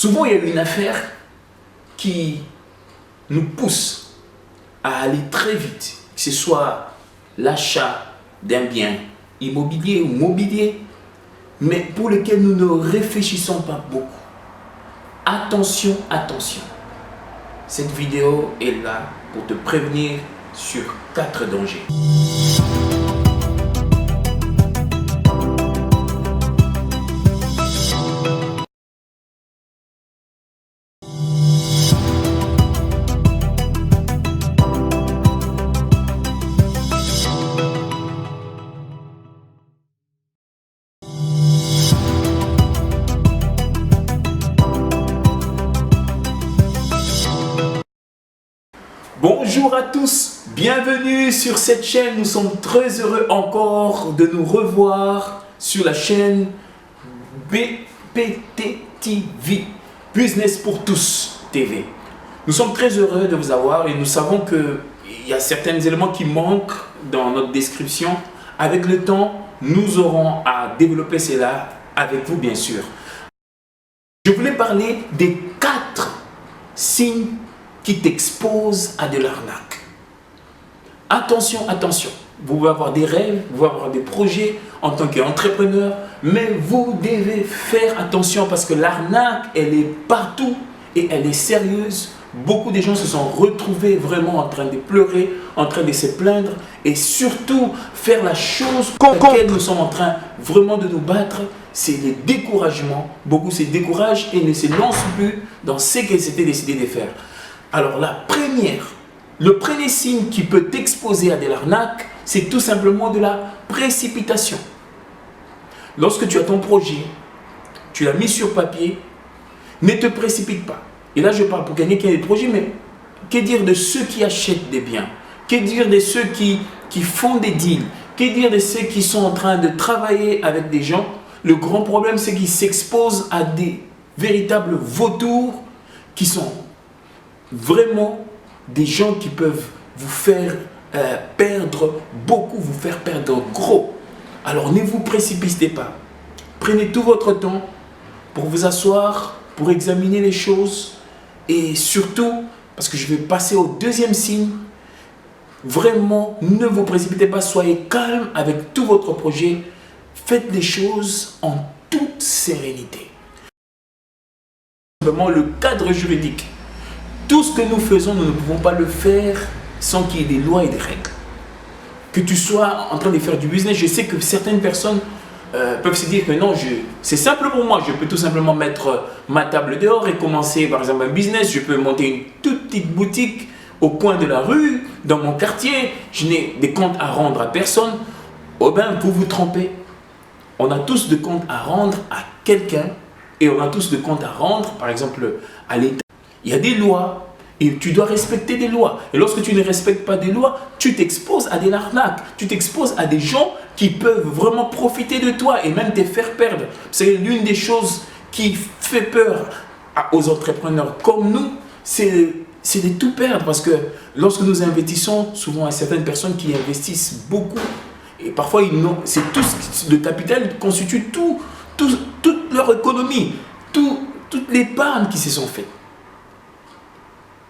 Souvent, il y a une affaire qui nous pousse à aller très vite, que ce soit l'achat d'un bien immobilier ou mobilier, mais pour lequel nous ne réfléchissons pas beaucoup. Attention, attention. Cette vidéo est là pour te prévenir sur 4 dangers. Bonjour à tous, bienvenue sur cette chaîne. Nous sommes très heureux encore de nous revoir sur la chaîne BPT TV, Business pour tous TV. Nous sommes très heureux de vous avoir et nous savons qu'il y a certains éléments qui manquent dans notre description. Avec le temps, nous aurons à développer cela avec vous, bien sûr. Je voulais parler des 4 signes qui t'expose à de l'arnaque. Attention, attention. Vous pouvez avoir des rêves, vous pouvez avoir des projets en tant qu'entrepreneur, mais vous devez faire attention parce que l'arnaque, elle est partout et elle est sérieuse. Beaucoup de gens se sont retrouvés vraiment en train de pleurer, en train de se plaindre et surtout faire la chose contre laquelle nous sommes en train vraiment de nous battre, c'est le découragement. Beaucoup se découragent et ne se lancent plus dans ce qu'ils s'étaient décidés de faire. Alors le premier signe qui peut t'exposer à de l'arnaque, c'est tout simplement de la précipitation. Lorsque tu as ton projet, tu l'as mis sur papier, ne te précipite pas. Et là, je parle pour quelqu'un qui a des projets, mais que dire de ceux qui achètent des biens? Que dire de ceux qui font des deals? Que dire de ceux qui sont en train de travailler avec des gens? Le grand problème, c'est qu'ils s'exposent à des véritables vautours qui sont vraiment des gens qui peuvent vous faire perdre beaucoup, vous faire perdre gros. Alors ne vous précipitez pas. Prenez tout votre temps pour vous asseoir, pour examiner les choses et surtout, parce que je vais passer au deuxième signe, vraiment ne vous précipitez pas, soyez calme avec tout votre projet, faites les choses en toute sérénité. Vraiment le cadre juridique. Tout ce que nous faisons, nous ne pouvons pas le faire sans qu'il y ait des lois et des règles. Que tu sois en train de faire du business, je sais que certaines personnes peuvent se dire que non, c'est simple pour moi, je peux tout simplement mettre ma table dehors et commencer par exemple un business, je peux monter une toute petite boutique au coin de la rue, dans mon quartier, je n'ai des comptes à rendre à personne. Oh ben, vous vous trompez. On a tous des comptes à rendre à quelqu'un et on a tous des comptes à rendre, par exemple, à l'État. Il y a des lois et tu dois respecter des lois. Et lorsque tu ne respectes pas des lois, tu t'exposes à des arnaques. Tu t'exposes à des gens qui peuvent vraiment profiter de toi et même te faire perdre. C'est l'une des choses qui fait peur aux entrepreneurs comme nous, c'est de tout perdre. Parce que lorsque nous investissons, souvent il y a certaines personnes qui investissent beaucoup. Et parfois, c'est tout le capital constitue toute leur économie, toute l'épargne qui se sont faites.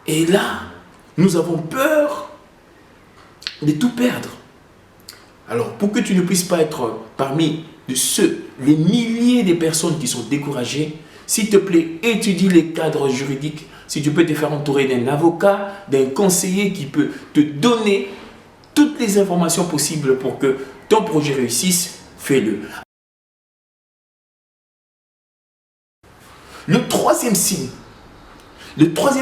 Et là, nous avons peur de tout perdre. Alors, pour que tu ne puisses pas être parmi les milliers de personnes qui sont découragées, s'il te plaît, étudie les cadres juridiques. Si tu peux te faire entourer d'un avocat, d'un conseiller qui peut te donner toutes les informations possibles pour que ton projet réussisse, fais-le. Le troisième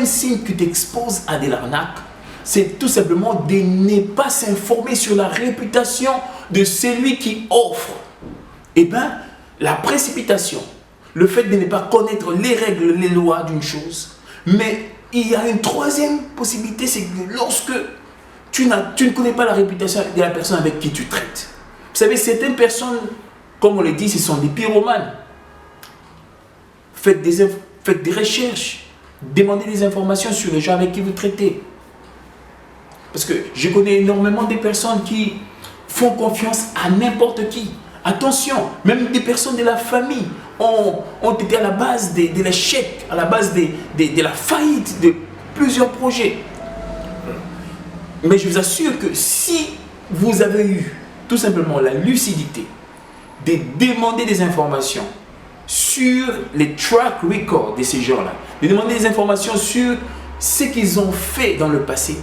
signe qui t'expose à de l'arnaque, c'est tout simplement de ne pas s'informer sur la réputation de celui qui offre. Eh bien, la précipitation, le fait de ne pas connaître les règles, les lois d'une chose. Mais il y a une troisième possibilité, c'est que lorsque tu ne connais pas la réputation de la personne avec qui tu traites. Vous savez, certaines personnes, comme on le dit, ce sont des pyromanes. Faites des recherches. Demandez des informations sur les gens avec qui vous traitez. Parce que je connais énormément de personnes qui font confiance à n'importe qui. Attention, même des personnes de la famille ont été à la base de l'échec, à la base de la faillite de plusieurs projets. Mais je vous assure que si vous avez eu tout simplement la lucidité de demander des informations sur les track records de ces gens-là, de demander des informations sur ce qu'ils ont fait dans le passé,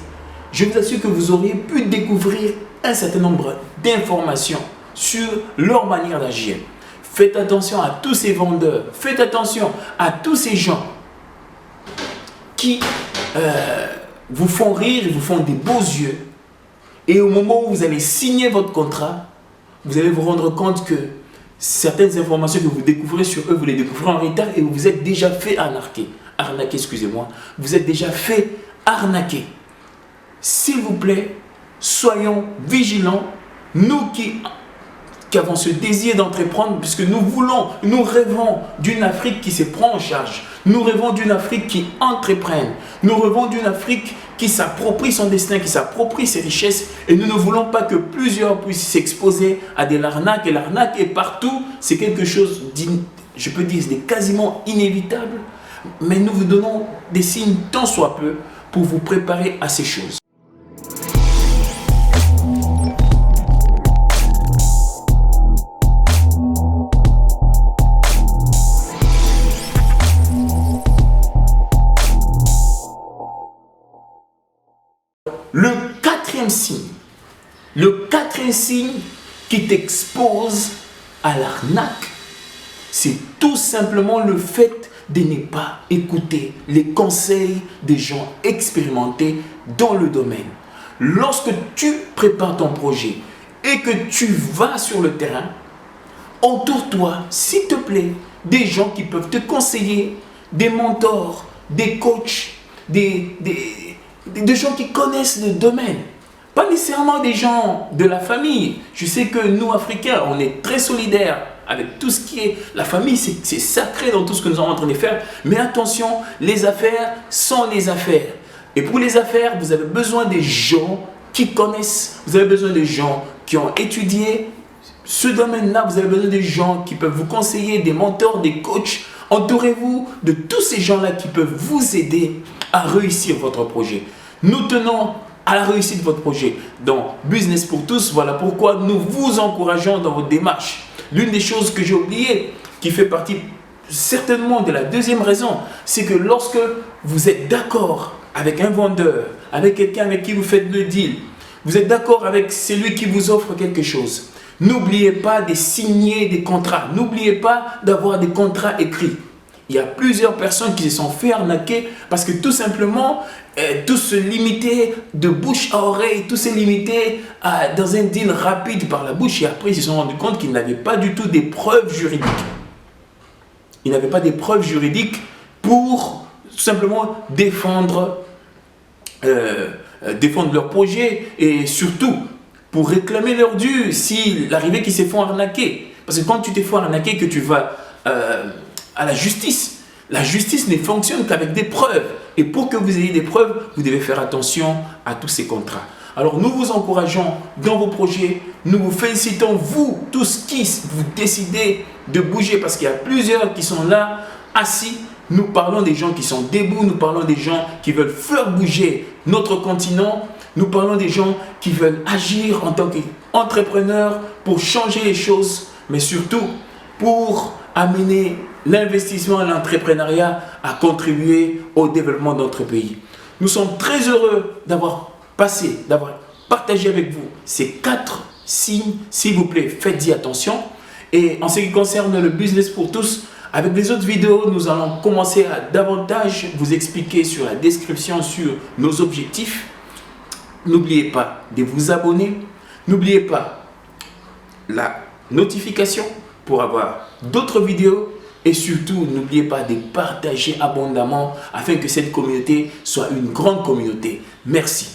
je vous assure que vous auriez pu découvrir un certain nombre d'informations sur leur manière d'agir. Faites attention à tous ces vendeurs, faites attention à tous ces gens qui vous font rire, vous font des beaux yeux. Et au moment où vous allez signer votre contrat, vous allez vous rendre compte que certaines informations que vous découvrez sur eux, vous les découvrez en retard et vous êtes déjà fait arnaquer. Arnaquer, excusez-moi. Vous êtes déjà fait arnaquer. S'il vous plaît, soyons vigilants. Nous qui avons ce désir d'entreprendre, puisque nous rêvons d'une Afrique qui se prend en charge. Nous rêvons d'une Afrique qui entreprenne. Nous rêvons d'une Afrique qui s'approprie son destin, qui s'approprie ses richesses. Et nous ne voulons pas que plusieurs puissent s'exposer à de l'arnaque. Et l'arnaque est partout. C'est quelque chose, je peux dire, de quasiment inévitable. Mais nous vous donnons des signes tant soit peu pour vous préparer à ces choses. Le quatrième signe qui t'expose à l'arnaque, c'est tout simplement le fait de ne pas écouter les conseils des gens expérimentés dans le domaine. Lorsque tu prépares ton projet et que tu vas sur le terrain, entoure-toi, s'il te plaît, des gens qui peuvent te conseiller, des mentors, des coachs, des gens qui connaissent le domaine. Pas nécessairement des gens de la famille. Je sais que nous, Africains, on est très solidaires avec tout ce qui est... La famille, c'est sacré dans tout ce que nous sommes en train de faire. Mais attention, les affaires sont les affaires. Et pour les affaires, vous avez besoin des gens qui connaissent. Vous avez besoin des gens qui ont étudié ce domaine-là. Vous avez besoin des gens qui peuvent vous conseiller, des mentors, des coachs. Entourez-vous de tous ces gens-là qui peuvent vous aider à réussir votre projet. Nous tenons à la réussite de votre projet dans Business pour tous. Voilà pourquoi nous vous encourageons dans votre démarche. L'une des choses que j'ai oublié, qui fait partie certainement de la deuxième raison, c'est que lorsque vous êtes d'accord avec un vendeur, avec quelqu'un avec qui vous faites le deal, vous êtes d'accord avec celui qui vous offre quelque chose, n'oubliez pas de signer des contrats, n'oubliez pas d'avoir des contrats écrits. Il y a plusieurs personnes qui se sont fait arnaquer parce que tout simplement, tout se limitait de bouche à oreille, tout se limitait dans un deal rapide par la bouche et après ils se sont rendus compte qu'ils n'avaient pas du tout des preuves juridiques. Ils n'avaient pas des preuves juridiques pour tout simplement défendre leur projet et surtout pour réclamer leur dû s'il arrivait qu'ils se font arnaquer. Parce que quand tu te fais arnaquer, que tu vas à la justice ne fonctionne qu'avec des preuves. Et pour que vous ayez des preuves, vous devez faire attention à tous ces contrats. Alors nous vous encourageons dans vos projets, nous vous félicitons, vous tous qui vous décidez de bouger parce qu'il y a plusieurs qui sont là, assis. Nous parlons des gens qui sont debout, nous parlons des gens qui veulent faire bouger notre continent, nous parlons des gens qui veulent agir en tant qu'entrepreneurs pour changer les choses, mais surtout pour amener l'investissement et l'entrepreneuriat à contribuer au développement de notre pays. Nous sommes très heureux d'avoir partagé avec vous ces 4 signes. S'il vous plaît, faites-y attention. Et en ce qui concerne le business pour tous, avec les autres vidéos, nous allons commencer à davantage vous expliquer sur la description sur nos objectifs. N'oubliez pas de vous abonner. N'oubliez pas la notification pour avoir d'autres vidéos. Et surtout, n'oubliez pas de partager abondamment afin que cette communauté soit une grande communauté. Merci.